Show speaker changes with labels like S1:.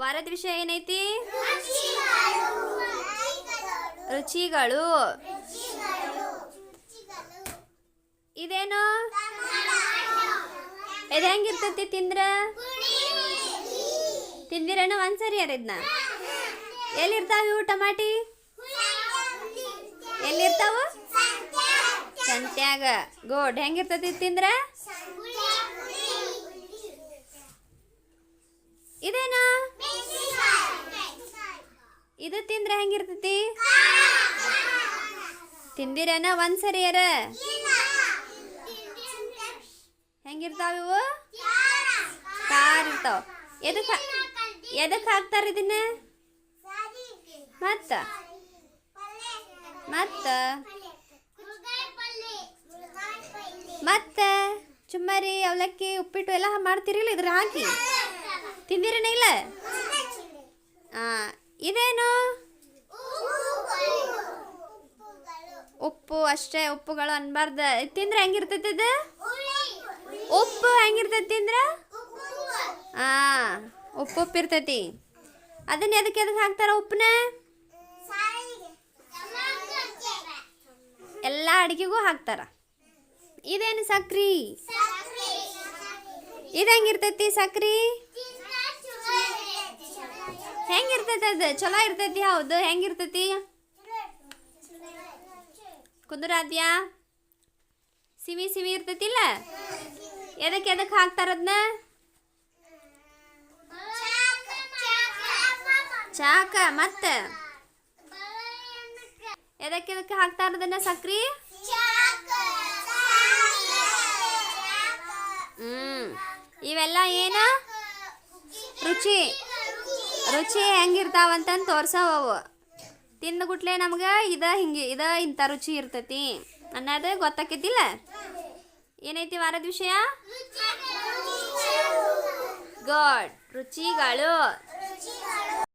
S1: ವಾರದ ವಿಷಯ ಏನೈತಿ? ರುಚಿಗಳು. ಇದೇನು? ಇದು ಹೆಂಗಿರ್ತೈತಿ ತಿಂದ್ರ? ತಿಂದಿರೇನು ಒಂದ್ಸರಿ ಯಾರಿದ್ನ? ಎಲ್ಲಿರ್ತಾವ ಇವು ಟಮಾಟಿ? ಎಲ್ಲಿರ್ತಾವ? ಸಂತ್ಯಾಗ. ಗೋಡ್ ಹೆಂಗಿರ್ತೈತಿ ತಿಂದ್ರ? ಇದೇನು? ಇದು ತಿಂದ್ರ ಹೆಂಗಿರ್ತೈತಿ? ತಿಂದಿರೇನ ಒಂದ್ಸರಿ ಯಾರ? ಹೆಂಗಿರ್ತಾವ ಇವು? ಖಾರ ಇರ್ತಾವ. ಎದಕ್ಕೆ ಹಾಕ್ತಾರ ಇದನ್ನ? ಮತ್ತ ಮತ್ತ ಮತ್ತ ಚುಮ್ಮರಿ ಅವಲಕ್ಕಿ ಉಪ್ಪಿಟ್ಟು ಎಲ್ಲ ಮಾಡ್ತಿರಿಲ್ಲ ಇದ್ರ ಹಾಕಿ ತಿಂದಿರೇನ ಇಲ್ಲ? ಇದೇನು? ಉಪ್ಪು ಅಷ್ಟೇ, ಉಪ್ಪುಗಳು ಅನ್ಬಾರ್ದ. ತಿಂದ್ರೆ ಹೆಂಗಿರ್ತೈತಿ ಇದು? ಉಪ್ಪು ಹೆಂಗಿರ್ತೈತಿ ತಿಂದ್ರ? ಉಪ್ಪು ಇರ್ತೈತಿ. ಅದನ್ನ ಎದಕ್ಕೆ ಹಾಕ್ತಾರ ಉಪ್ಪನ್ನ? ಎಲ್ಲ ಅಡಿಗೆಗೂ ಹಾಕ್ತಾರ. ಇದೇನು? ಸಕ್ರಿ. ಇದು ಹೆಂಗಿರ್ತೈತಿ ಸಕ್ರಿ? ಹೆಂಗಿರ್ತೈತಿ ಅದು? ಚಲೋ ಇರ್ತೈತಿ. ಹೌದು, ಹೆಂಗಿರ್ತೈತಿ? ಕುಂದ್ರಾದ್ಯಾ ಸಿವಿ ಸಿವಿ ಇರ್ತೈತಿಲ್ಲ? ಎದಕ್ಕೆ ಹಾಕ್ತಾರದ್ನ? ಚಾಕ. ಮತ್ತ ಎದಕ್ಕೆ ಹಾಕ್ತಾರದನ್ನ ಸಕ್ರಿ? ಇವೆಲ್ಲ ಏನ? ರುಚಿ. ರುಚಿ ಹೆಂಗಿರ್ತಾವಂತಂದು ತೋರ್ಸವು. ತಿಂದಗುಟ್ಲೆ ನಮ್ಗೆ ಇದ ಇಂಥ ರುಚಿ ಇರ್ತೈತಿ ಅನ್ನೋದು ಗೊತ್ತಾಕೈತಿಲ್ಲ? ಏನೈತಿ ವಾರದ ವಿಷಯ? ಗುಡ್. ರುಚಿಗಳು.